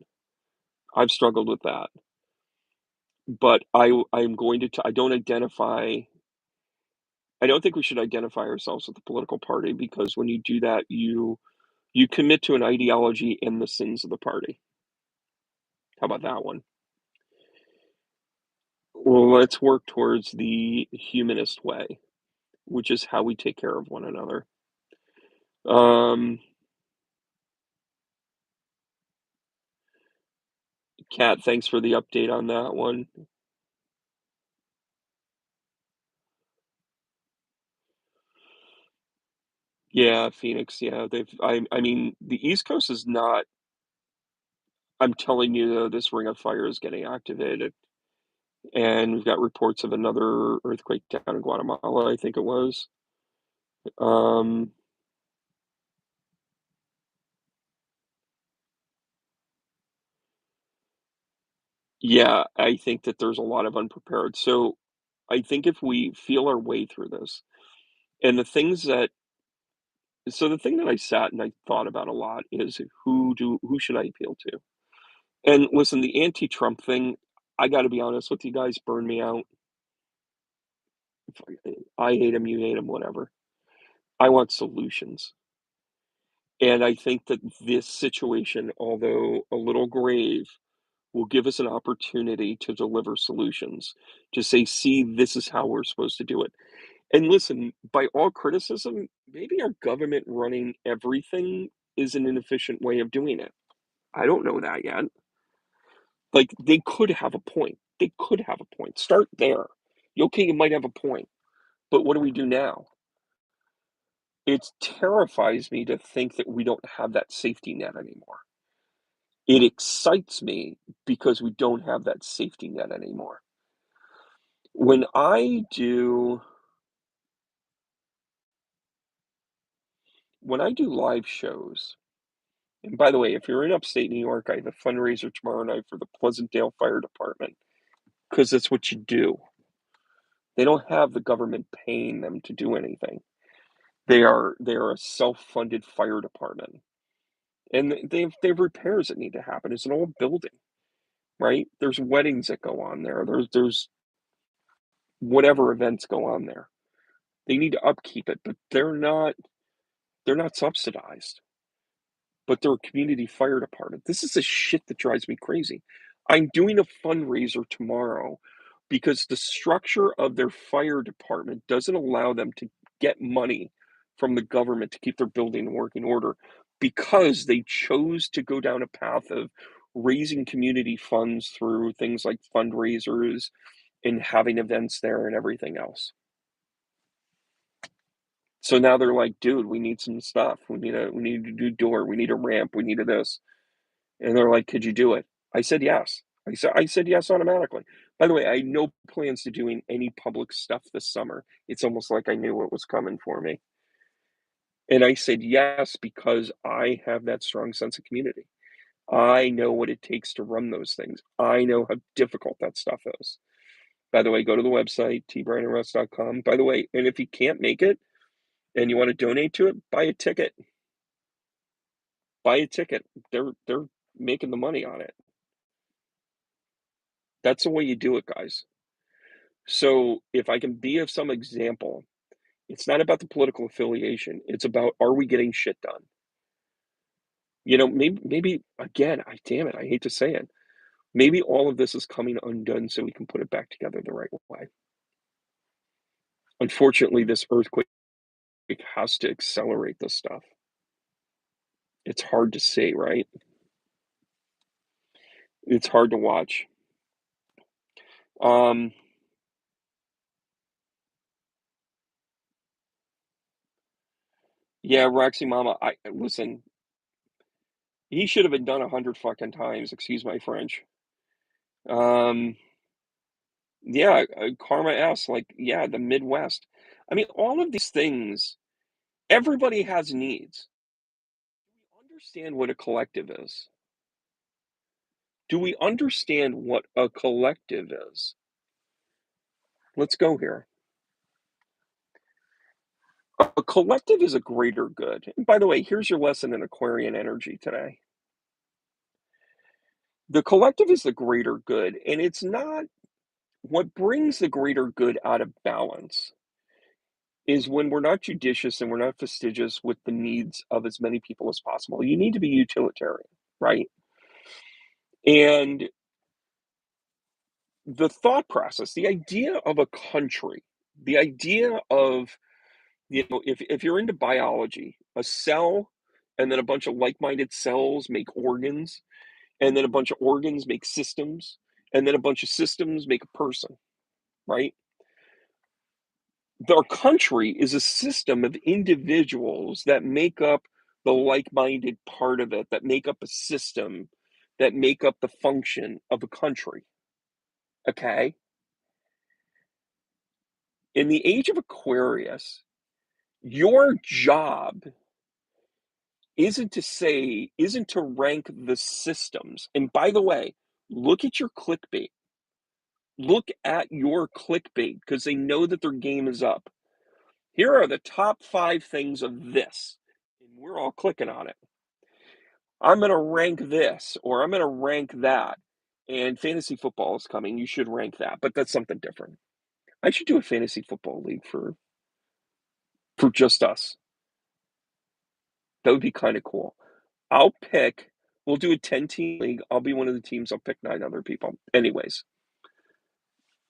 I've struggled with that. But I'm going to I don't identify I don't think we should identify ourselves with a political party because when you do that, you commit to an ideology and the sins of the party. How about that one? Well, let's work towards the humanist way, which is how we take care of one another. Um, Kat, thanks for the update on that one. Yeah, Phoenix, yeah, I mean, the East Coast is not I'm telling you, though, this ring of fire is getting activated, and we've got reports of another earthquake down in Guatemala, I think it was. Um, yeah, I think that there's a lot of unprepared. So, I think if we feel our way through this, and the things that so the thing that I sat and I thought about a lot is who should I appeal to? And listen, the anti-Trump thing, I gotta be honest with you guys, burn me out. I hate him, you hate him, whatever. I want solutions. And I think that this situation, although a little grave, will give us an opportunity to deliver solutions, to say, "See, this is how we're supposed to do it." And listen, by all criticism, maybe our government running everything is an inefficient way of doing it. I don't know that yet. Like, they could have a point. They could have a point. Start there. Okay, you might have a point, but what do we do now? It terrifies me to think that we don't have that safety net anymore. It excites me because we don't have that safety net anymore. When I do when I do live shows and by the way, if you're in upstate New York, I have a fundraiser tomorrow night for the Pleasantdale Fire Department because that's what you do. They don't have the government paying them to do anything. They are a self-funded fire department, and they have repairs that need to happen. It's an old building, right? There's weddings that go on there. There's whatever events go on there. They need to upkeep it, but they're not subsidized, but they're a community fire department. This is the shit that drives me crazy. I'm doing a fundraiser tomorrow because the structure of their fire department doesn't allow them to get money from the government to keep their building in working order because they chose to go down a path of raising community funds through things like fundraisers and having events there and everything else. So now they're like, "Dude, we need some stuff. We need a new door. We need a ramp. We need a this." And they're like, "Could you do it?" I said, "Yes." I said yes automatically. By the way, I had no plans to doing any public stuff this summer. It's almost like I knew what was coming for me. And I said yes because I have that strong sense of community. I know what it takes to run those things. I know how difficult that stuff is. By the way, go to the website, tbrianandruss.com. By the way, and if you can't make it and you want to donate to it, buy a ticket. Buy a ticket. They're making the money on it. That's the way you do it, guys. So if I can be of some example, it's not about the political affiliation. It's about are we getting shit done? Maybe again, I damn it, I hate to say it. Maybe all of this is coming undone so we can put it back together the right way. Unfortunately, this earthquake has to accelerate this stuff. It's hard to say, right? It's hard to watch. Um, yeah, Roxy Mama, I listen, He should have been done 100 fucking times, excuse my French. Um, yeah, Karma S, like, yeah, the Midwest. I mean, all of these things, everybody has needs. Understand what a collective is? Do we understand what a collective is? Let's go here. A collective is a greater good. And by the way, here's your lesson in Aquarian energy today. The collective is the greater good, and it's not what brings the greater good out of balance is when we're not judicious and we're not fastidious with the needs of as many people as possible. You need to be utilitarian, right? And the thought process, the idea of a country, the idea of, if you're into biology, a cell and then a bunch of like-minded cells make organs, and then a bunch of organs make systems, and then a bunch of systems make a person, right? Our country is a system of individuals that make up the like-minded part of it, that make up a system, that make up the function of a country, okay? In the age of Aquarius, your job isn't to rank the systems. And by the way, look at your clickbait. Look at your clickbait because they know that their game is up. Here are the top 5 things of this, and we're all clicking on it. I'm gonna rank this, or I'm gonna rank that, and fantasy football is coming, you should rank that, but that's something different. I should do a fantasy football league for just us. That would be kinda cool. I'll pick we'll do a 10-team league, I'll be one of the teams, I'll pick 9 other people. Anyways,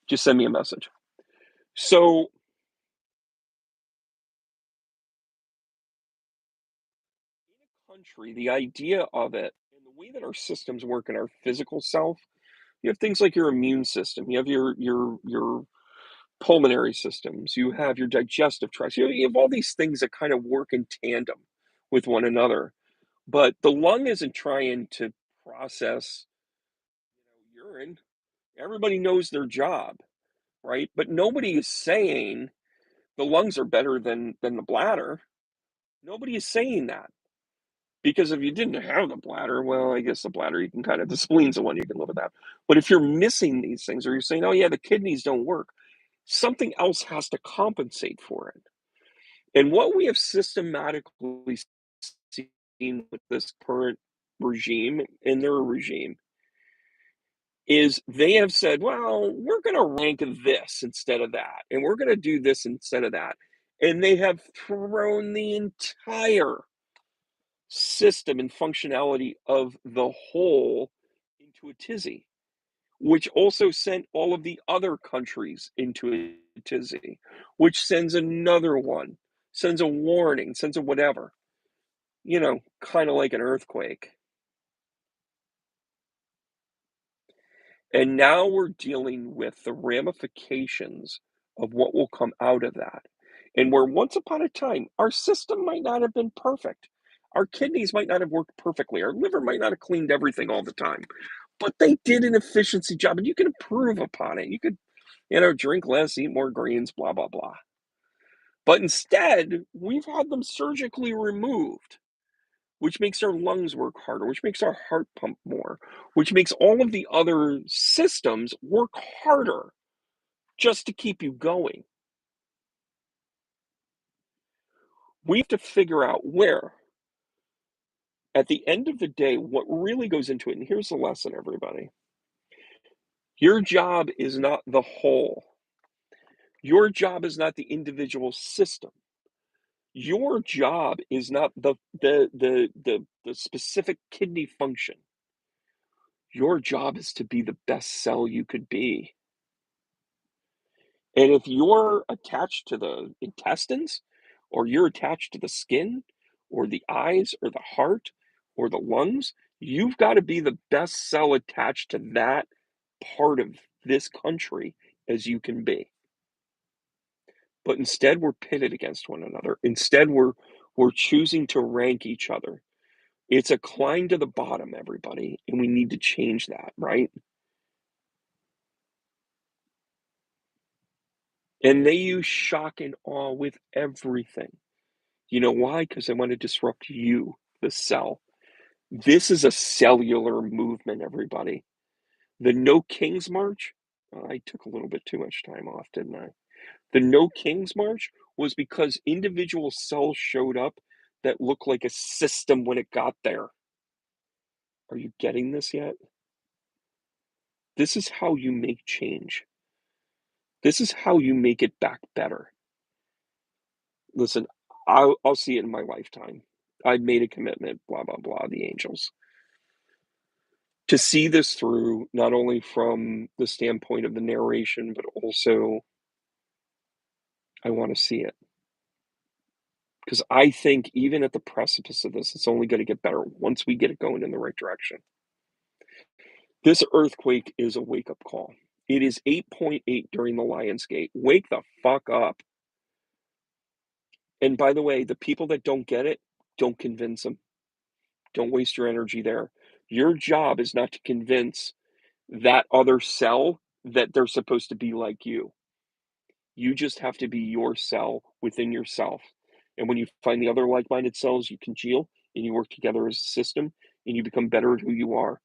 just send me a message. So, country, the idea of it, and the way that our systems work in our physical self, you have things like your immune system, you have your pulmonary systems, you have your digestive tract, you have all these things that kind of work in tandem with one another. But the lung isn't trying to process, urine. Everybody knows their job, right? But nobody is saying the lungs are better than the bladder. Nobody is saying that. Because if you didn't have the bladder, well, I guess the bladder, you can kind of, the spleen's the one you can live without. But if you're missing these things, or you're saying, oh, yeah, the kidneys don't work, something else has to compensate for it. And what we have systematically seen with this current regime and their regime is they have said, well, we're going to rank this instead of that, and we're going to do this instead of that. And they have thrown the entire system and functionality of the whole into a tizzy, which also sent all of the other countries into a tizzy, which sends another one, sends a warning, sends a whatever, kind of like an earthquake. And now we're dealing with the ramifications of what will come out of that. And where once upon a time, our system might not have been perfect. Our kidneys might not have worked perfectly. Our liver might not have cleaned everything all the time, but they did an efficiency job and you can improve upon it. You could, drink less, eat more greens, blah, blah, blah. But instead, we've had them surgically removed, which makes our lungs work harder, which makes our heart pump more, which makes all of the other systems work harder just to keep you going. We have to figure out where, at the end of the day, what really goes into it. And here's the lesson, everybody. Your job is not the whole. Your job is not the individual system. Your job is not the specific kidney function. Your job is to be the best cell you could be. And if you're attached to the intestines, or you're attached to the skin, or the eyes, or the heart, or the lungs, you've got to be the best cell attached to that part of this country as you can be. But instead, we're pitted against one another. Instead, we're choosing to rank each other. It's a climb to the bottom, everybody, and we need to change that, right? And they use shock and awe with everything. You know why? Because they want to disrupt you, the cell. This is a cellular movement, everybody. The No Kings March, I took a little bit too much time off, didn't I? The No Kings March was because individual cells showed up that looked like a system when it got there. Are you getting this yet? This is how you make change. This is how you make it back better. Listen, I'll see it in my lifetime. I've made a commitment, blah, blah, blah, the angels. To see this through, not only from the standpoint of the narration, but also I want to see it. Because I think even at the precipice of this, it's only going to get better once we get it going in the right direction. This earthquake is a wake up call. It is 8.8 during the Lionsgate. Wake the fuck up. And by the way, the people that don't get it, don't convince them. Don't waste your energy there. Your job is not to convince that other cell that they're supposed to be like you. You just have to be your cell within yourself. And when you find the other like minded cells, you congeal and you work together as a system and you become better at who you are.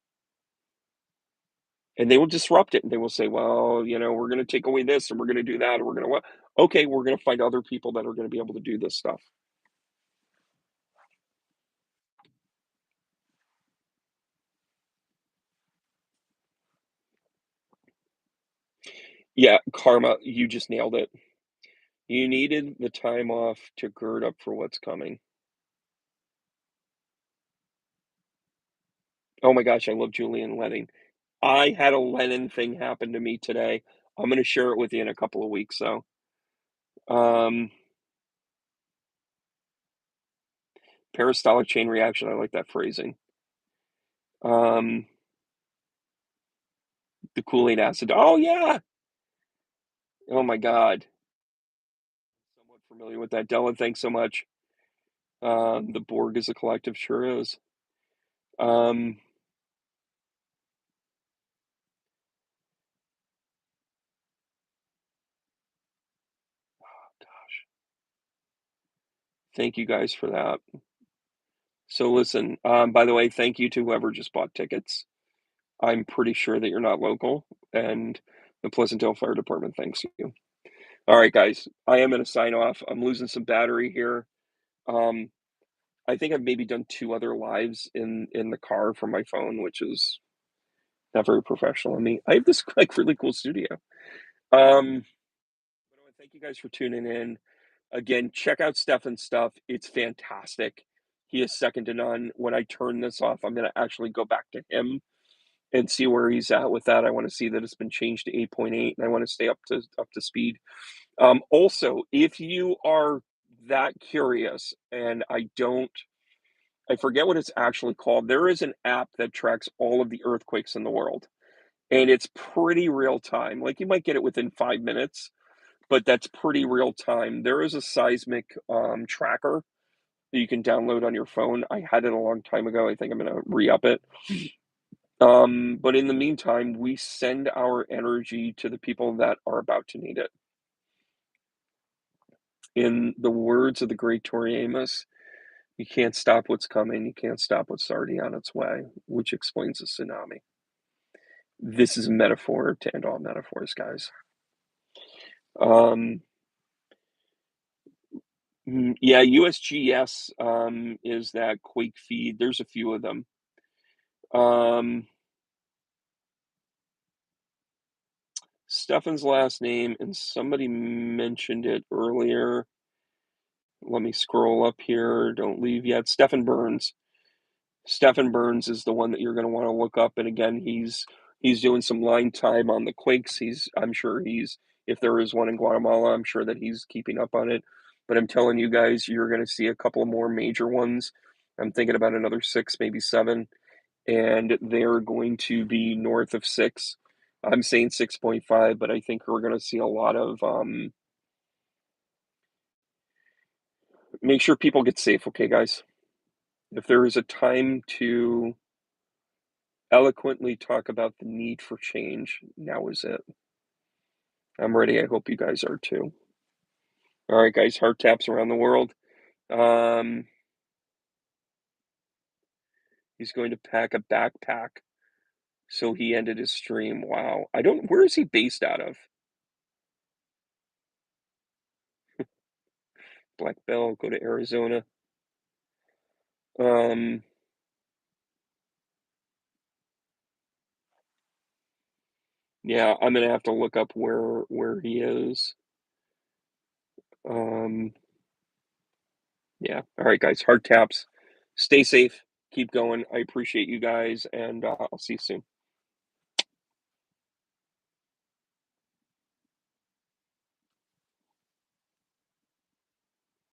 And they will disrupt it and they will say, well, we're going to take away this and we're going to do that. And we're going to what? Okay, we're going to find other people that are going to be able to do this stuff. Yeah, karma, you just nailed it. You needed the time off to gird up for what's coming. Oh my gosh, I love Julian Lennon. I had a Lennon thing happen to me today. I'm gonna share it with you in a couple of weeks, so, um, peristaltic chain reaction, I like that phrasing. Um, the Kool-Aid acid. Oh, yeah! Oh my god. Somewhat familiar with that. Dylan, thanks so much. The Borg is a collective, sure is. Um, gosh, thank you guys for that. So listen, by the way, thank you to whoever just bought tickets. I'm pretty sure that you're not local, and the Pleasantville Fire Department thanks you. All right, guys, I am gonna sign off. I'm losing some battery here. Um, I think I've maybe done 2 other lives in the car from my phone, which is not very professional of me. I have this, like, really cool studio. But I wanna thank you guys for tuning in. Again, check out Stefan's stuff. It's fantastic. He is second to none. When I turn this off, I'm gonna actually go back to him and see where he's at with that. I wanna see that it's been changed to 8.8, and I wanna stay up to speed. Also, if you are that curious, and I forget what it's actually called. There is an app that tracks all of the earthquakes in the world, and it's pretty real time. Like, you might get it within 5 minutes, but that's pretty real time. There is a seismic tracker that you can download on your phone. I had it a long time ago. I think I'm gonna re-up it. But in the meantime, we send our energy to the people that are about to need it. In the words of the great Tori Amos, you can't stop what's coming, you can't stop what's already on its way, which explains the tsunami. This is a metaphor to end all metaphors, guys. Um, yeah, USGS is that quake feed. There's a few of them. Um, Stefan's last name, and somebody mentioned it earlier. Let me scroll up here. Don't leave yet. Stefan Burns. Stefan Burns is the one that you're going to want to look up. And again, he's doing some line time on the quakes. I'm sure if there is one in Guatemala, I'm sure that he's keeping up on it. But I'm telling you guys, you're going to see a couple of more major ones. I'm thinking about another 6, maybe 7, and they're going to be north of 6. I'm saying 6.5, but I think we're going to see a lot of. Make sure people get safe, okay, guys. If there is a time to eloquently talk about the need for change, now is it. I'm ready. I hope you guys are too. All right, guys, heart taps around the world. Um, he's going to pack a backpack. So he ended his stream. Wow. I don't, where is he based out of? Black Bell, go to Arizona. Um, yeah, I'm gonna have to look up where he is. Um, yeah. All right, guys, heart taps. Stay safe. Keep going. I appreciate you guys, and I'll see you soon.